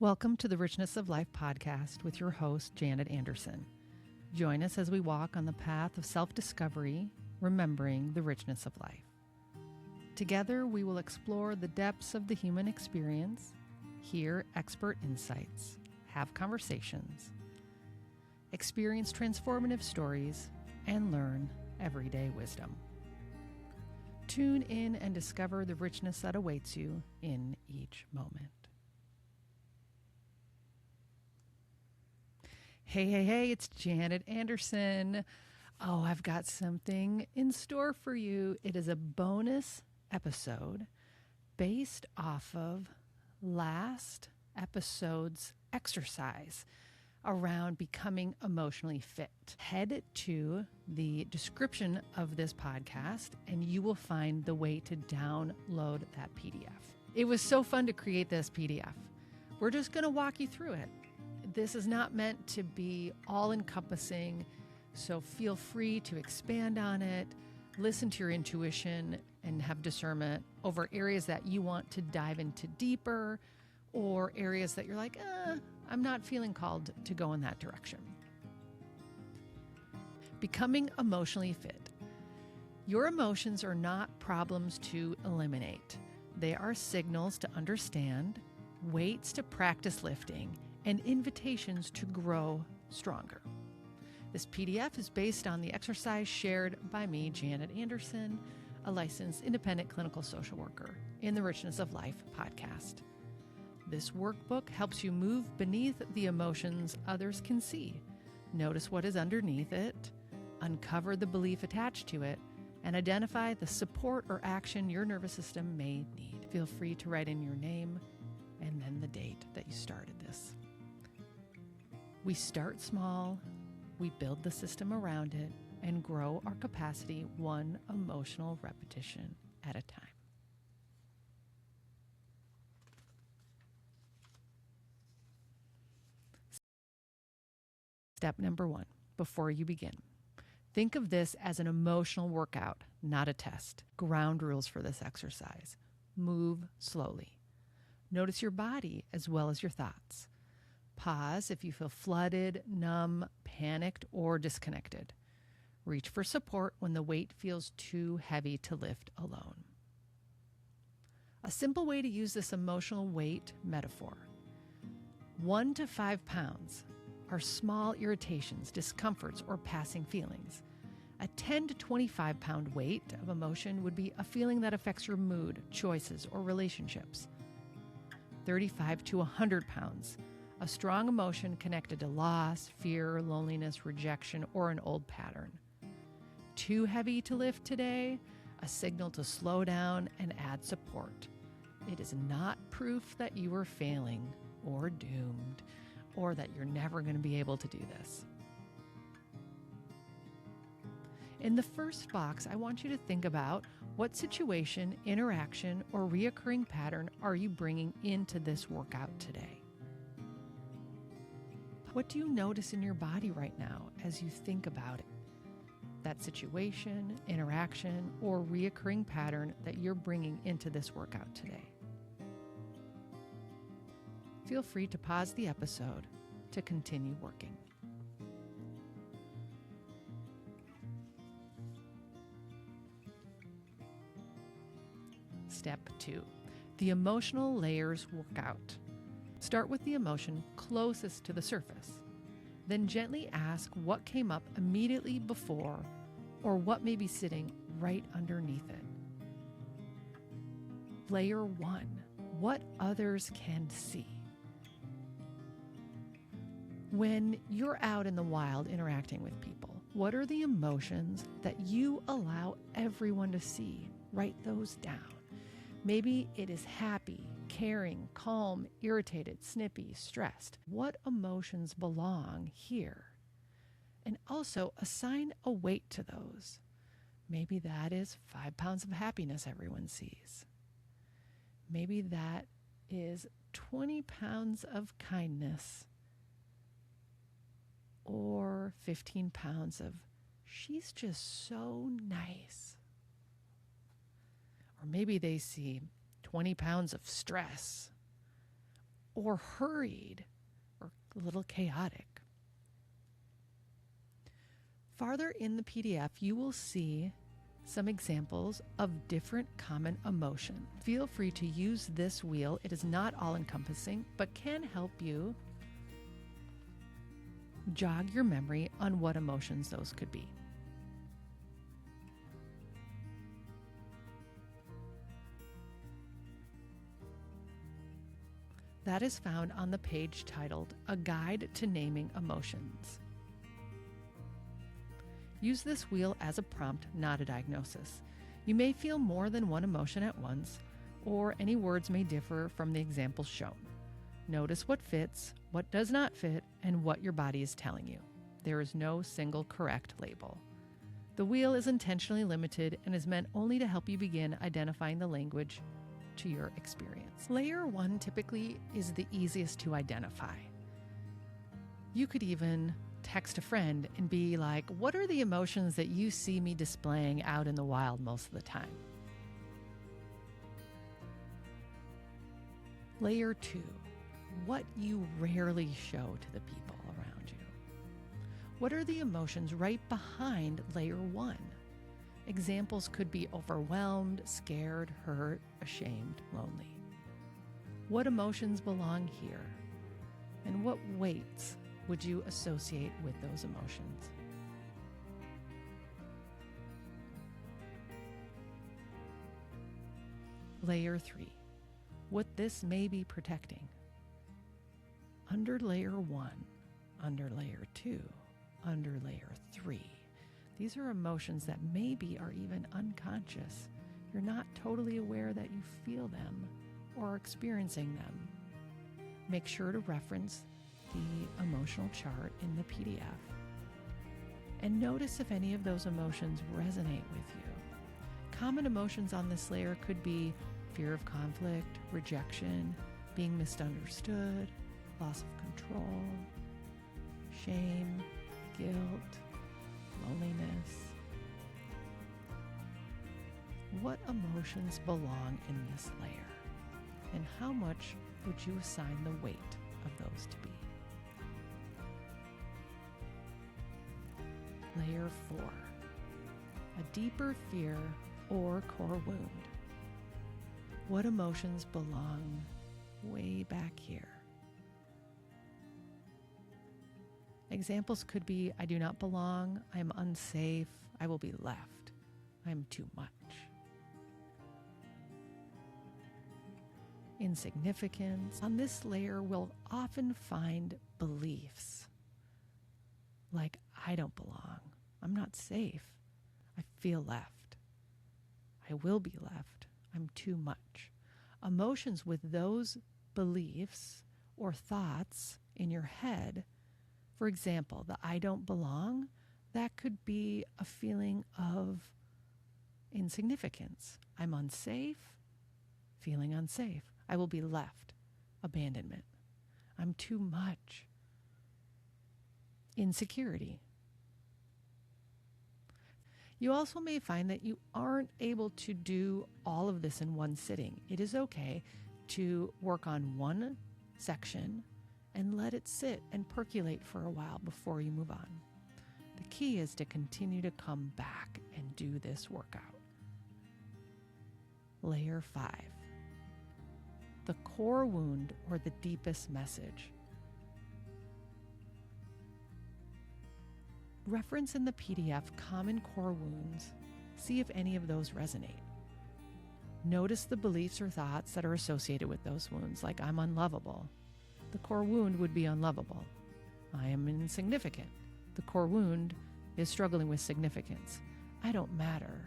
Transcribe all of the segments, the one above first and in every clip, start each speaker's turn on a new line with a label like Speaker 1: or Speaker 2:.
Speaker 1: Welcome to the Richness of Life Podcast with your host, Janet Anderson. Join us as we walk on the path of self-discovery, remembering the richness of life. Together, we will explore the depths of the human experience, hear expert insights, have conversations, experience transformative stories, and learn everyday wisdom. Tune in and discover the richness that awaits you in each moment. Hey, it's Janet Anderson. Oh, I've got something in store for you. It is a bonus episode based off of last episode's exercise around becoming emotionally fit. Head to the description of this podcast and you will find the way to download that PDF. It was so fun to create this PDF. We're just going to walk you through it. This is not meant to be all-encompassing, so feel free to expand on it, listen to your intuition, and have discernment over areas that you want to dive into deeper or areas that you're like, I'm not feeling called to go in that direction. Becoming emotionally fit. Your emotions are not problems to eliminate. They are signals to understand, weights to practice lifting, and invitations to grow stronger. This PDF is based on the exercise shared by me, Janet Anderson, a licensed independent clinical social worker in the Richness of Life podcast. This workbook helps you move beneath the emotions others can see. Notice what is underneath it, uncover the belief attached to it, and identify the support or action your nervous system may need. Feel free to write in your name and then the date that you started this. We start small, we build the system around it, and grow our capacity one emotional repetition at a time. Step number 1, before you begin. Think of this as an emotional workout, not a test. Ground rules for this exercise. Move slowly. Notice your body as well as your thoughts. Pause if you feel flooded, numb, panicked, or disconnected. Reach for support when the weight feels too heavy to lift alone. A simple way to use this emotional weight metaphor. 1 to 5 pounds are small irritations, discomforts, or passing feelings. A 10 to 25 pound weight of emotion would be a feeling that affects your mood, choices, or relationships. 35 to 100 pounds. A strong emotion connected to loss, fear, loneliness, rejection, or an old pattern. Too heavy to lift today, a signal to slow down and add support. It is not proof that you are failing or doomed or that you're never going to be able to do this. In the first box, I want you to think about what situation, interaction, or reoccurring pattern are you bringing into this workout today? What do you notice in your body right now as you think about it? That situation, interaction, or reoccurring pattern that you're bringing into this workout today. Feel free to pause the episode to continue working. Step 2, the emotional layers workout. Start with the emotion closest to the surface. Then gently ask what came up immediately before or what may be sitting right underneath it. Layer 1, what others can see. When you're out in the wild interacting with people, what are the emotions that you allow everyone to see? Write those down. Maybe it is happy, caring, calm, irritated, snippy, stressed. What emotions belong here? And also assign a weight to those. Maybe that is 5 pounds of happiness everyone sees. Maybe that is 20 pounds of kindness. Or 15 pounds of, she's just so nice. Or maybe they see 20 pounds of stress or hurried or a little chaotic. Farther in the PDF, you will see some examples of different common emotions. Feel free to use this wheel. It is not all-encompassing, but can help you jog your memory on what emotions those could be. That is found on the page titled A Guide to Naming Emotions. Use this wheel as a prompt, not a diagnosis. You may feel more than one emotion at once, or any words may differ from the examples shown. Notice what fits, what does not fit, and what your body is telling you. There is no single correct label. The wheel is intentionally limited and is meant only to help you begin identifying the language to your experience. Layer 1 typically is the easiest to identify. You could even text a friend and be like, what are the emotions that you see me displaying out in the wild most of the time? Layer 2, what you rarely show to the people around you. What are the emotions right behind layer 1? Examples could be overwhelmed, scared, hurt, ashamed, lonely. What emotions belong here? And what weights would you associate with those emotions? Layer 3, what this may be protecting. Under layer 1, under layer 2, under layer 3. These are emotions that maybe are even unconscious. You're not totally aware that you feel them or are experiencing them. Make sure to reference the emotional chart in the PDF and notice if any of those emotions resonate with you. Common emotions on this layer could be fear of conflict, rejection, being misunderstood, loss of control, shame, guilt, loneliness. What emotions belong in this layer? And how much would you assign the weight of those to be? Layer 4, a deeper fear or core wound. What emotions belong way back here? Examples could be, I do not belong, I am unsafe, I will be left, I am too much. Insignificance. On this layer, we'll often find beliefs like, I don't belong, I'm not safe, I feel left, I will be left, I'm too much. Emotions with those beliefs or thoughts in your head. For example, the I don't belong, that could be a feeling of insignificance. I'm unsafe, feeling unsafe. I will be left, abandonment. I'm too much, insecurity. You also may find that you aren't able to do all of this in one sitting. It is okay to work on one section and let it sit and percolate for a while before you move on. The key is to continue to come back and do this workout. Layer 5, the core wound or the deepest message. Reference in the PDF common core wounds. See if any of those resonate. Notice the beliefs or thoughts that are associated with those wounds, like I'm unlovable. The core wound would be unlovable. I am insignificant. The core wound is struggling with significance. I don't matter.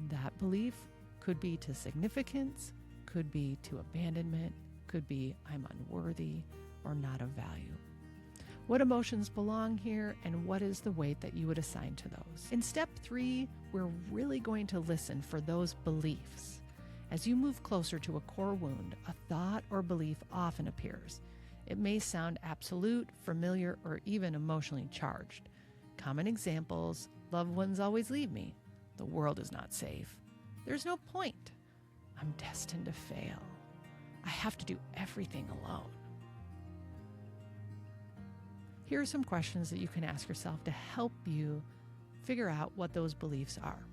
Speaker 1: That belief could be to significance, could be to abandonment, could be I'm unworthy or not of value. What emotions belong here, and what is the weight that you would assign to those? In step 3, we're really going to listen for those beliefs. As you move closer to a core wound, a thought or belief often appears. It may sound absolute, familiar, or even emotionally charged. Common examples: loved ones always leave me. The world is not safe. There's no point. I'm destined to fail. I have to do everything alone. Here are some questions that you can ask yourself to help you figure out what those beliefs are.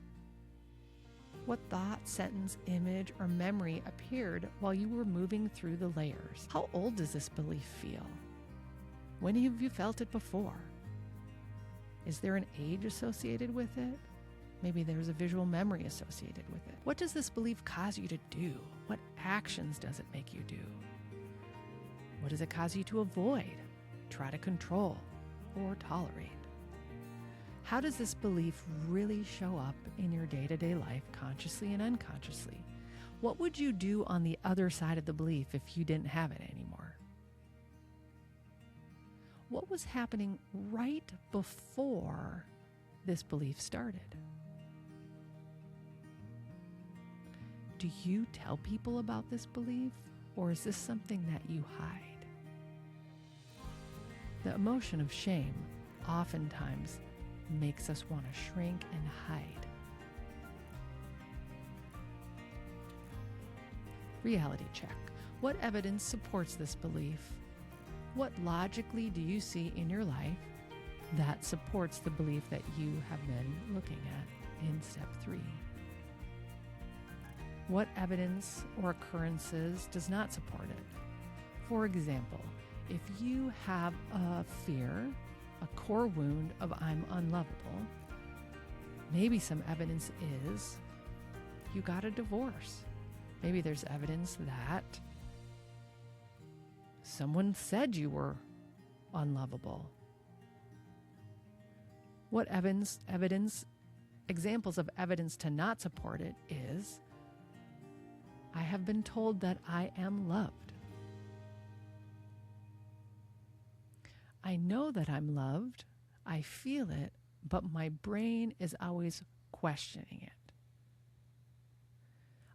Speaker 1: What thought, sentence, image, or memory appeared while you were moving through the layers? How old does this belief feel? When have you felt it before? Is there an age associated with it? Maybe there's a visual memory associated with it. What does this belief cause you to do? What actions does it make you do? What does it cause you to avoid, try to control, or tolerate? How does this belief really show up in your day-to-day life, consciously and unconsciously? What would you do on the other side of the belief if you didn't have it anymore? What was happening right before this belief started? Do you tell people about this belief, or is this something that you hide? The emotion of shame oftentimes makes us want to shrink and hide. Reality check. What evidence supports this belief? What logically do you see in your life that supports the belief that you have been looking at in step 3? What evidence or occurrences does not support it? For example, if you have a fear, a core wound of I'm unlovable, maybe some evidence is you got a divorce. Maybe there's evidence that someone said you were unlovable. What examples of evidence to not support it is I have been told that I am loved. I know that I'm loved, I feel it, but my brain is always questioning it.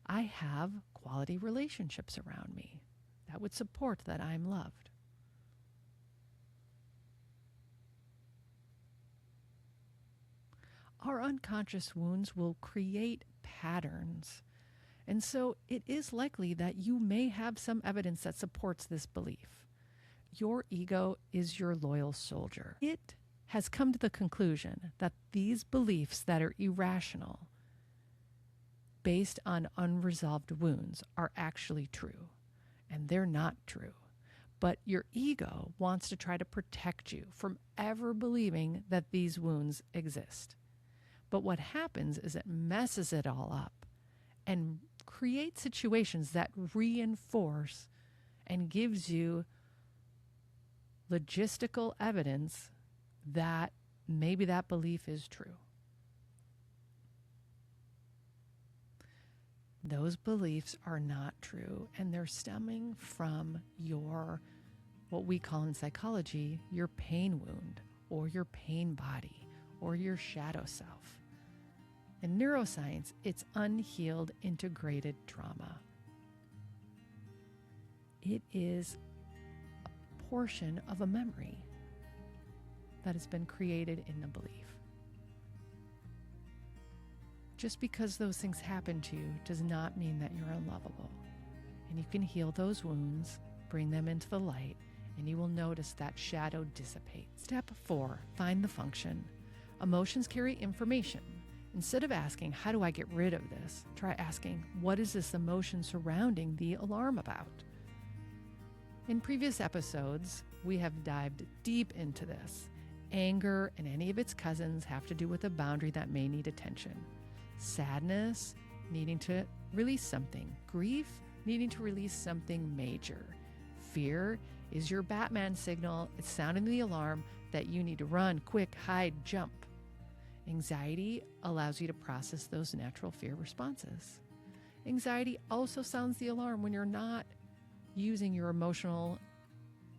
Speaker 1: I have quality relationships around me that would support that I'm loved. Our unconscious wounds will create patterns, and so it is likely that you may have some evidence that supports this belief. Your ego is your loyal soldier. It has come to the conclusion that these beliefs that are irrational, based on unresolved wounds, are actually true. And they're not true. But your ego wants to try to protect you from ever believing that these wounds exist. But what happens is it messes it all up and creates situations that reinforce and gives you logistical evidence that maybe that belief is true. Those beliefs are not true, and they're stemming from your, what we call in psychology, your pain wound, or your pain body, or your shadow self. In neuroscience, it's unhealed integrated trauma. It is portion of a memory that has been created in the belief. Just because those things happen to you does not mean that you're unlovable. And you can heal those wounds, bring them into the light, and you will notice that shadow dissipate. Step 4, find the function. Emotions carry information. Instead of asking, how do I get rid of this? Try asking, what is this emotion surrounding the alarm about? In previous episodes, we have dived deep into this. Anger and any of its cousins have to do with a boundary that may need attention. Sadness, needing to release something. Grief, needing to release something major. Fear is your Batman signal. It's sounding the alarm that you need to run, quick, hide, jump. Anxiety allows you to process those natural fear responses. Anxiety also sounds the alarm when you're not using your emotional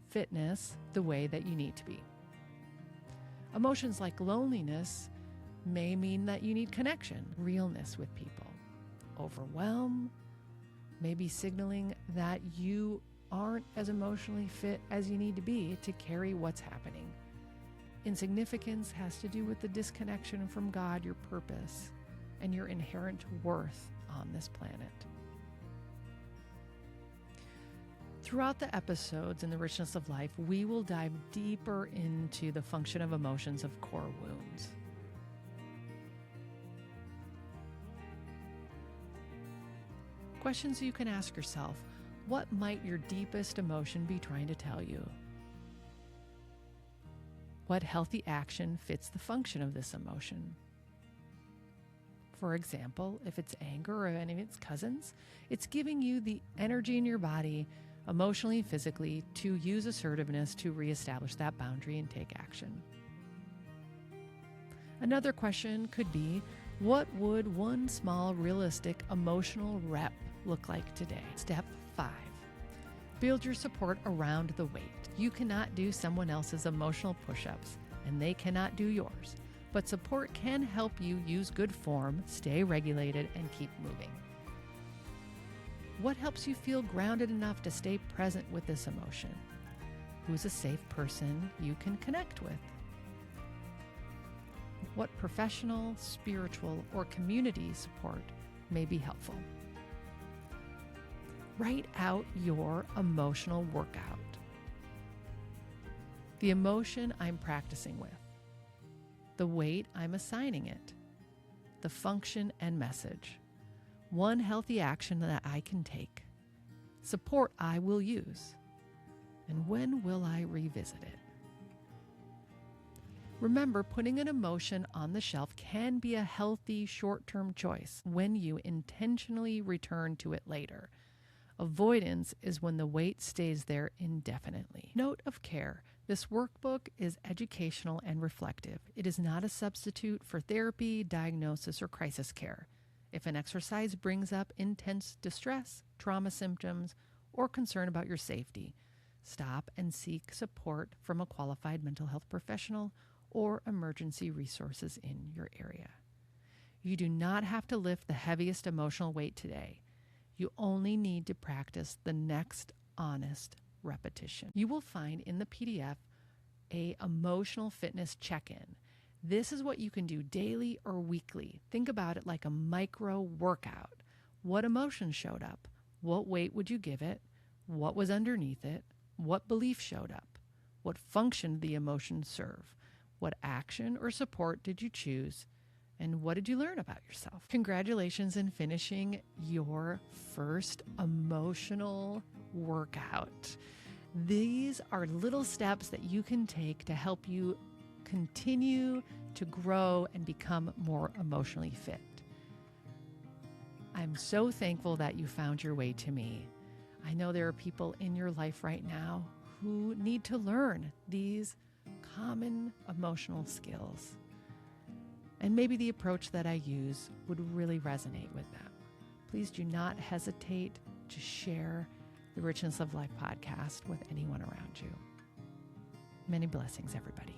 Speaker 1: fitness the way that you need to be. Emotions like loneliness may mean that you need connection, realness with people. Overwhelm may be signaling that you aren't as emotionally fit as you need to be to carry what's happening. Insignificance has to do with the disconnection from God, your purpose, and your inherent worth on this planet. Throughout the episodes in the Richness of Life, we will dive deeper into the function of emotions of core wounds. Questions you can ask yourself: what might your deepest emotion be trying to tell you? What healthy action fits the function of this emotion? For example, if it's anger or any of its cousins, it's giving you the energy in your body, emotionally, physically, to use assertiveness to reestablish that boundary and take action. Another question could be, what would one small, realistic, emotional rep look like today? Step 5. Build your support around the weight. You cannot do someone else's emotional push-ups, and they cannot do yours. But support can help you use good form, stay regulated, and keep moving. What helps you feel grounded enough to stay present with this emotion? Who's a safe person you can connect with? What professional, spiritual, or community support may be helpful? Write out your emotional workout. The emotion I'm practicing with. The weight I'm assigning it. The function and message. One healthy action that I can take. Support I will use. And when will I revisit it? Remember, putting an emotion on the shelf can be a healthy short-term choice when you intentionally return to it later. Avoidance is when the weight stays there indefinitely. Note of care: this workbook is educational and reflective. It is not a substitute for therapy, diagnosis, or crisis care. If an exercise brings up intense distress, trauma symptoms, or concern about your safety, stop and seek support from a qualified mental health professional or emergency resources in your area. You do not have to lift the heaviest emotional weight today. You only need to practice the next honest repetition. You will find in the PDF a emotional fitness check-in. This is what you can do daily or weekly. Think about it like a micro workout. What emotion showed up? What weight would you give it? What was underneath it? What belief showed up? What function did the emotion serve? What action or support did you choose? And what did you learn about yourself? Congratulations in finishing your first emotional workout. These are little steps that you can take to help you continue to grow and become more emotionally fit. I'm so thankful that you found your way to me. I know there are people in your life right now who need to learn these common emotional skills. And maybe the approach that I use would really resonate with them. Please do not hesitate to share the Richness of Life podcast with anyone around you. Many blessings, everybody.